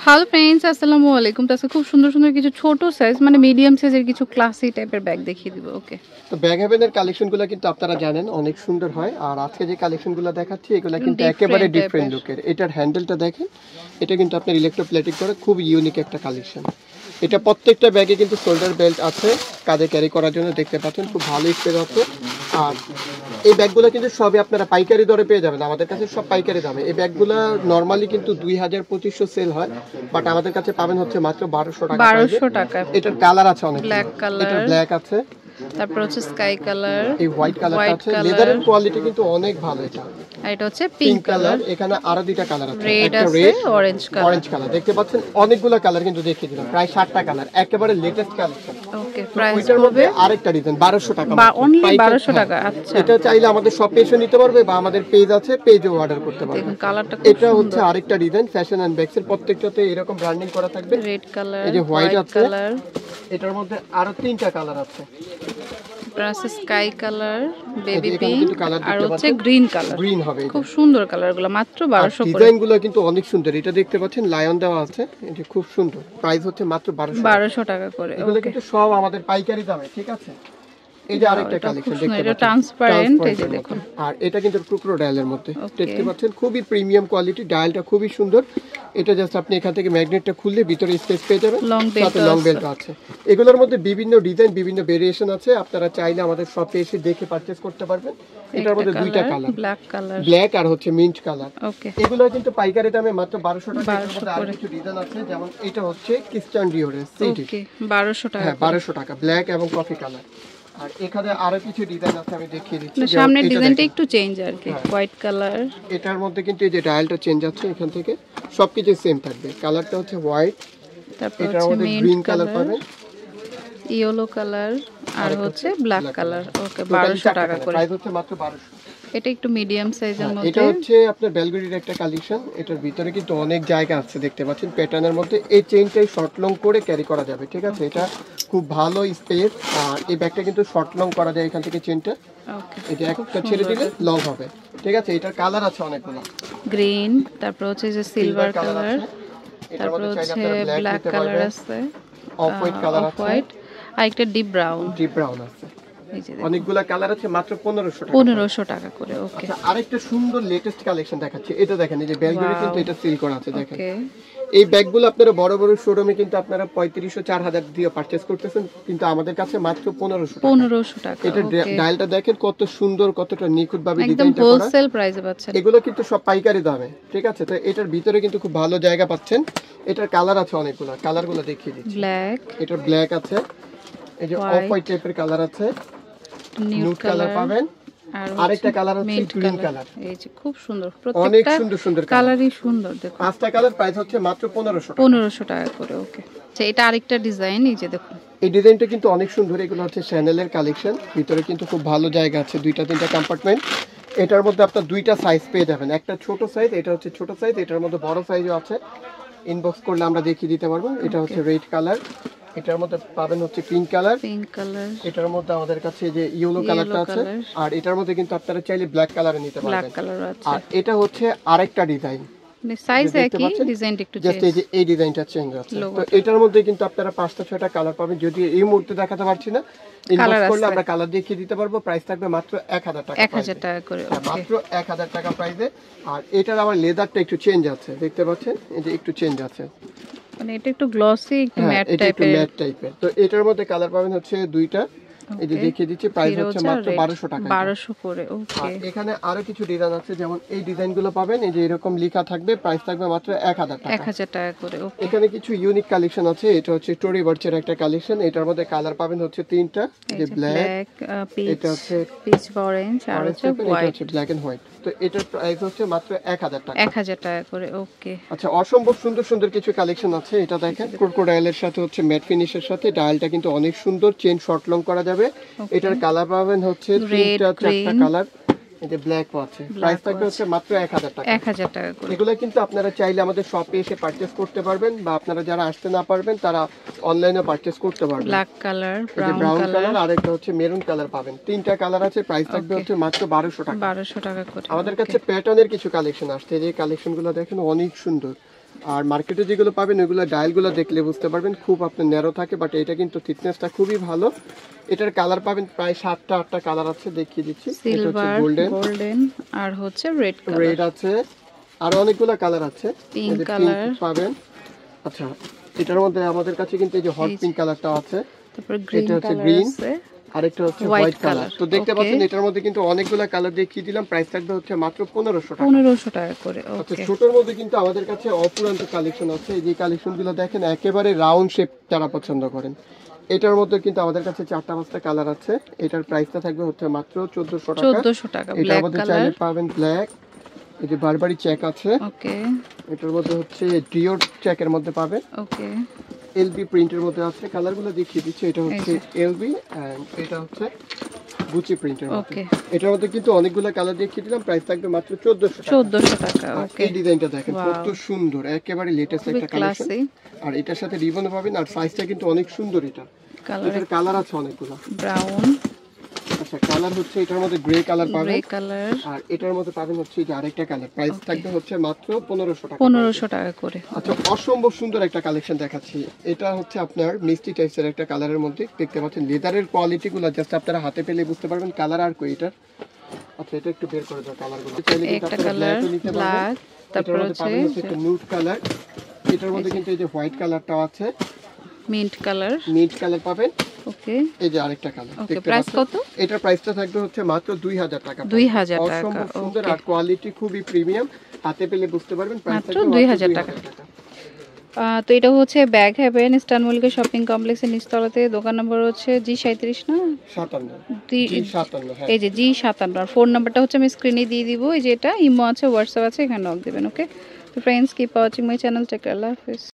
Hello friends, আসসালামু আলাইকুম। তো আজকে খুব সুন্দর সুন্দর কিছু ছোট সাইজ মানে মিডিয়াম সাইজের কিছু ক্লাসি টাইপের ব্যাগ দেখিয়ে দিব। ওকে, তো ব্যাগ হেভেনের কালেকশনগুলো কিন্তু আপনারা জানেন অনেক সুন্দর হয়। আর আজকে যে কালেকশনগুলো দেখাচ্ছি এগুলো কিন্তু একেবারে ডিফারেন্ট লুকের। এটার হ্যান্ডেলটা দেখেন, এটা কিন্তু আপনার ইলেকট্রোপ্লেটিক করে খুব ইউনিক একটা কালেকশন। এটা প্রত্যেকটা ব্যাগে কিন্তু শোল্ডার বেল্ট আছে কাঁধে ক্যারি করার জন্য, দেখতে পাচ্ছেন খুব ভালো স্পেস আছে। আর এই ব্যাগগুলো কিন্তু সবই আপনারা পাইকারি দরে পেয়ে যাবেন আমাদের কাছে, সব পাইকারি দামে। এই ব্যাগগুলো নর্মালি কিন্তু 2000-2500 সেল হয়, বাট আমাদের কাছে পাবেন হচ্ছে মাত্র 1200 টাকা। 1200 টাকা। এটার কালার আছে অনেক, ব্ল্যাক কালার, এটা ব্ল্যাক আছে, তারপর হচ্ছে স্কাই কালার, এই হোয়াইট কালারটা আছে। লেদারের কোয়ালিটি কিন্তু অনেক ভালো। এটা আর এটা হচ্ছে পিঙ্ক কালার। এখানে আরো দুইটা কালার আছে, রেড একটা আছে, red, orange colour. Orange colour দেখতে পাচ্ছেন। অনেকগুলো কালার কিন্তু দেখিয়ে দিলাম, প্রায় 60টা কালার, একেবারে লেটেস্ট কালেকশন। ওকে, প্রাইস এটার মধ্যে হবে আরেকটা ডিজাইন 1200 টাকা, অনলি 1200 টাকা। আচ্ছা, এটা চাইলে আমাদের শপে এসে নিতে পারবে বা আমাদের পেজ আছে, পেজেও অর্ডার করতে পারবে। দেখুন কালারটা খুব এটা হচ্ছে সুন্দর। আরেকটা ডিজাইন ফ্যাশন এন্ড ব্যাগস এর, প্রত্যেকটাতে এরকম ব্র্যান্ডিং করা থাকবে। রেড কালার, এই যে হোয়াইট আছে, কালার, এটার মধ্যে আরো তিনটা কালার আছে, প্লাস স্কাই কালার, বেবি এখানে পিঙ্ক, কিন্তু কালার আর দেখতে হচ্ছে পাচ্ছেন, গ্রিন কালার। গ্রিন হবে। খুব সুন্দর কালারগুলো, মাত্র 1200 করে। ডিজাইনগুলো কিন্তু অনেক সুন্দর। এটা দেখতে পাচ্ছেন লায়ন দেওয়া আছে, এটা খুব সুন্দর। প্রাইস হচ্ছে মাত্র 1200 টাকা করে। এগুলো কিন্তু সব আমাদের পাইকারি দামে, ঠিক আছে। এই যে আরেকটা কালেকশন দেখতে এটা পাচ্ছেন, ট্রান্সপারেন্ট, এই যে দেখুন। আর এটা কিন্তু ক্রোকোডাইলের মধ্যে দেখতে পাচ্ছেন, খুবই প্রিমিয়াম কোয়ালিটি। ডায়ালটা খুবই সুন্দর। এটা জাস্ট আপনি এখান থেকে ম্যাগনেটটা খুললে ভিতরে স্পেস পেয়ে যাবেন, সাথে লং বেল্ট আছে। এগুলোর মধ্যে বিভিন্ন ডিজাইন, বিভিন্ন ভেরিয়েশন আছে, আপনারা চাইলে আমাদের শপে এসে দেখে পারচেজ করতে পারবেন। এটার মধ্যে দুইটা কালার, ব্ল্যাক কালার, ব্ল্যাক আর হচ্ছে মিন্ট কালার। ওকে, এগুলো কিন্তু পাইকারি দামে মাত্র 1200 টাকা। এর মধ্যে আরো কিছু ডিজাইন আছে, যেমন এটা হচ্ছে ক্রিশ্চিয়ান ডিওরের সিটি, ওকে 1200 টাকা। হ্যাঁ 1200 টাকা, ব্ল্যাক এবং কফি কালার। আর এখানে আরো কিছু ডিজাইন আছে, আমি দেখিয়ে দিচ্ছি। সামনের ডিজাইনটা একটু চেঞ্জ আর কি, হোয়াইট কালার। এটার মধ্যে কিন্তু এই যে ডায়ালটা চেঞ্জ আছে, এখান থেকে সবকিছু সেম থাকবে। কালারটা হচ্ছে হোয়াইট, তারপর এটার হচ্ছে মধ্যে মিন্ট গ্রিন কালার কালার, পাবেন, ইয়েলো কালার, আর হচ্ছে ব্ল্যাক কালার। ওকে, 1200 টাকা করে। প্রাইস হচ্ছে মাত্র 1200। এটা একটু মিডিয়াম সাইজের এটা মধ্যে। হচ্ছে আপনার বেলগুড়ির একটা কালেকশন। এটার ভিতরে কিন্তু অনেক জায়গা আছে, দেখতে পাচ্ছেন প্যাটার্নের মধ্যে। এই চেইনটাই শর্ট লং করে ক্যারি করা যাবে, ঠিক আছে। এটা খুব ভালো স্পেস। আর এই ব্যাগটা কিন্তু শর্ট লং করা যায় এখান থেকে চেইনটা। ওকে, এই যে একটা ছেড়ে দিলে লং হবে, ঠিক আছে। এটার কালার আছে অনেকগুলো, গ্রিন, তারপর হচ্ছে যে সিলভার কালার, এটার তারপর মধ্যে চাইলে হচ্ছে আপনারা ব্ল্যাক ব্ল্যাক কালার আছে, অফ হোয়াইট কালার আছে, হোয়াইট, আর একটা ডিপ ব্রাউন। ডিপ ব্রাউন আছে। এই যে অনেকগুলা কালার আছে, মাত্র 1500 টাকা। 1500 টাকা করে। ওকে, আচ্ছা, আরেকটা সুন্দর লেটেস্ট কালেকশন দেখাচ্ছি। এটা দেখেন, এই যে ব্যাগগুলো কিন্তু এটা সিল করা আছে, দেখেন। ওকে, এই ব্যাগগুলো আপনারা বড় বড় শোরুমে কিন্তু আপনারা 3500-4000 দিয়ে পারচেজ করতেছেন, কিন্তু আমাদের কাছে মাত্র 1500 টাকা। এটা ডায়ালটা দেখেন কত সুন্দর, কতটা নিখুঁত ভাবে একদম ডিজাইনটা করা। হোলসেল প্রাইসে পাচ্ছেন। এগুলো কিন্তু সব পাইকারি দামে, ঠিক আছে। তো এটার ভিতরে কিন্তু খুব ভালো জায়গা পাচ্ছেন। এটার কালার আছে অনেকগুলো, কালারগুলো দেখিয়ে দিচ্ছি। ব্ল্যাক, এটার ব্ল্যাক আছে, এই যে অফ হোয়াইট টাইপের কালার আছে, নিউড কালার পাবেন, আর আরেকটা কালার আছে গ্রিন কালার। এই যে খুব সুন্দর, অনেক প্রত্যেকটা সুন্দর সুন্দর কালারই সুন্দর। দেখুন পাঁচটা কালার, প্রাইস হচ্ছে মাত্র 1500 টাকা। 1500 টাকা করে। ওকে, আচ্ছা, এটা আরেকটা ডিজাইন, এই যে দেখুন। এই ডিজাইনটা কিন্তু অনেক সুন্দর। এগুলো হচ্ছে শ্যানেলের কালেকশন, ভিতরে কিন্তু খুব ভালো জায়গা আছে, দুইটা তিনটা কম্পার্টমেন্ট। এটার মধ্যে আপনার দুইটা সাইজ পেয়ে যাবেন, একটা ছোট সাইজ, এটা হচ্ছে ছোট সাইজ, এটার মধ্যে বড় সাইজও আছে। ইনবক্স করলে আমরা দেখিয়ে দিতে পারবো। এটা হচ্ছে রেড কালার, এটার মধ্যে পাবেন হচ্ছে পিঙ্ক কালার, এটার মধ্যে আমাদের কাছে যে ইয়েলো কালারটা আছে, আর এটার মধ্যে কিন্তু আপনারা চাইলে ব্ল্যাক কালারে নিতে পারবেন। আর এটা হচ্ছে আরেকটা ডিজাইন, সাইজ একই, ডিজাইনটা একটু চেঞ্জ। জাস্ট এই যে এই ডিজাইনটা চেঞ্জ আছে। তো এটার মধ্যে কিন্তু আপনারা 5টা-6টা কালার পাবেন, যদি এই মুহূর্তে দেখাতে পারছি না। ইনবক্স করলে আমরা কালার দেখিয়ে দিতে পারবো। প্রাইস থাকবে মাত্র 1000 টাকা, 1000 টাকা করে। মাত্র 1000 টাকা প্রাইসে। আর এটার আবার লেদারটা একটু চেঞ্জ আছে, দেখতে পাচ্ছেন, এই যে একটু চেঞ্জ আছে, মানে এটা একটু গ্লসি, একটু ম্যাট টাইপের। তো এটার মধ্যে কালার পাবেন হচ্ছে দুইটা, এই যে দেখিয়ে দিচ্ছি। প্রাইস হচ্ছে মাত্র 1200 টাকা, 1200 করে। ওকে, এখানে আরো কিছু ডিজাইন আছে, যেমন এই ডিজাইনগুলো পাবেন, এই যে এরকম লেখা থাকবে, প্রাইস থাকবে মাত্র 1000 টাকা। 1000 টাকা করে। ওকে, এখানে কিছু ইউনিক কালেকশন আছে। এটা হচ্ছে টরি বার্চের একটা কালেকশন। এটার মধ্যে কালার পাবেন হচ্ছে তিনটা, যে ব্ল্যাক, এটা হচ্ছে পিচ অরেঞ্জ, আর হচ্ছে হোয়াইট, হচ্ছে ব্ল্যাক এন্ড হোয়াইট। তো এটার প্রাইস হচ্ছে মাত্র 1000 টাকা। 1000 টাকা করে। ওকে, আচ্ছা, অসম্ভব সুন্দর সুন্দর কিছু কালেকশন আছে। এটা দেখেন ক্রোকোডাইলের সাথে হচ্ছে ম্যাট ফিনিশের সাথে, ডায়ালটা কিন্তু অনেক সুন্দর, চেইন শর্ট লং করা যাবে। এটার কালার পাবেন হচ্ছে তিনটা চারটা কালার, এই যে ব্ল্যাক আছে। প্রাইস থাকবে হচ্ছে মাত্র 1000 টাকা। 1000 টাকা করে। এগুলো কিন্তু আপনারা চাইলে আমাদের শপে এসে পারচেজ করতে পারবেন, বা আপনারা যারা আসতে না পারবেন তারা অনলাইনে পারচেজ করতে পারবেন। ব্ল্যাক কালার, ব্রাউন কালার, আর একটা হচ্ছে মেরুন কালার পাবেন। তিনটা কালার আছে, প্রাইস থাকবে হচ্ছে মাত্র 1200 টাকা। 1200 টাকা করে। আমাদের কাছে প্যাটার্নের কিছু কালেকশন আসছে, এই কালেকশনগুলো দেখেন অনেক সুন্দর। আর মার্কেটে যেগুলো পাবেন ওইগুলো ডায়ালগুলো দেখলে বুঝতে পারবেন খুব আপনার ন্যারো থাকে, বাট এটা কিন্তু থিকনেসটা খুবই ভালো। এটার কালার পাবেন প্রায় 7টা 8টা কালার আছে, দেখিয়ে দিচ্ছি। এটা হচ্ছে গোল্ডেন আর হচ্ছে রেড আছে, আর অনেকগুলো কালার আছে, পিঙ্ক কালার পাবেন। আচ্ছা, এটার মধ্যে আমাদের কাছে কিন্তু এই যে হট পিঙ্ক কালারটা আছে, তারপর গ্রিন কালার আছে, আরেকটা হচ্ছে হোয়াইট কালার। তো দেখতে পাচ্ছেন এটার মধ্যে কিন্তু অনেকগুলো কালার দেখিয়ে দিলাম। প্রাইস থাকবে হচ্ছে মাত্র 1500 টাকা করে। আচ্ছা, ছোটর মধ্যে কিন্তু আমাদের কাছে অপুরান্ত কালেকশন আছে। এই যে কালেকশনগুলো দেখেন একেবারে রাউন্ড শেপ যারা পছন্দ করেন, এটার মধ্যে কিন্তু আমাদের কাছে 4টা 5টা কালার আছে। এটার প্রাইসটা থাকবে হচ্ছে মাত্র 1400 টাকা। এটার মধ্যে চাইলে পাবেন ব্ল্যাক, এই যে বারবারি চেক আছে, ওকে। এটার মধ্যে হচ্ছে ডিওর চেকের মধ্যে পাবেন, ওকে। এলবি প্রিন্টের মধ্যে আছে। কালারগুলো দেখিয়ে দিচ্ছি। এটা হচ্ছে এলবি এন্ড এটা হচ্ছে গুচি প্রিন্টের মধ্যে। এটার মধ্যে কিন্তু অনেকগুলো কালার দেখিয়ে দিলাম। প্রাইস থাকবে মাত্র 1400 টাকা। ওকে, এই ডিজাইনটা দেখেন কত সুন্দর, একেবারে লেটেস্ট একটা কালেকশন। আর এটার সাথে রিবন পাবেন, আর সাইজটা কিন্তু অনেক সুন্দর। এটার কালার আছে অনেকগুলো, ব্রাউন। আচ্ছা, কালার হচ্ছে এটার মধ্যে গ্রে কালার পাবেন, আর এটার মধ্যে পাবেন হচ্ছে যে আরেকটা কালার। প্রাইস থাকবে হচ্ছে মাত্র 1500 টাকা করে। আচ্ছা, অসম্ভব সুন্দর একটা কালেকশন দেখাচ্ছি। এটা হচ্ছে আপনার মিষ্টি টাইপের একটা কালারের মধ্যে, দেখতে পাচ্ছেন লেদারের কোয়ালিটিগুলো জাস্ট আপনারা হাতে পেলে বুঝতে পারবেন কালার আর কই এটার। আচ্ছা, এটা একটু বের করে দাও কালারগুলো। চাইলে কিন্তু আপনারা ব্ল্যাকও নিতে পারবেন, তারপর হচ্ছে একটা নুড কালার। এটার মধ্যে কিন্তু এই যে হোয়াইট কালারটাও আছে, মিন্ট কালার পাবেন। ওকে, এই যে আরেকটা কালার। ওকে, প্রাইস কত? এটার প্রাইসটা থাকবে হচ্ছে মাত্র 2000 টাকা। 2000 টাকা। অসম্ভব সুন্দর আর কোয়ালিটি খুবই প্রিমিয়াম, হাতে পেলে বুঝতে পারবেন। প্রাইস থাকবে 2000 টাকা। তো এটা হচ্ছে ব্যাগ হ্যাভেন ইস্টানবুলকে শপিং কমপ্লেক্সের নিচতলাতে। দোকান নম্বর হচ্ছে G37 না 57। এই যে G57। আর ফোন নাম্বারটা হচ্ছে আমি স্ক্রিনে দিয়ে দিব। এই যে এটা ইমো আছে, হোয়াটসঅ্যাপ আছে, এখানে নক দিবেন। ওকে, তো friends, keep watching my channel. Take care, আল্লাহ হাফেজ।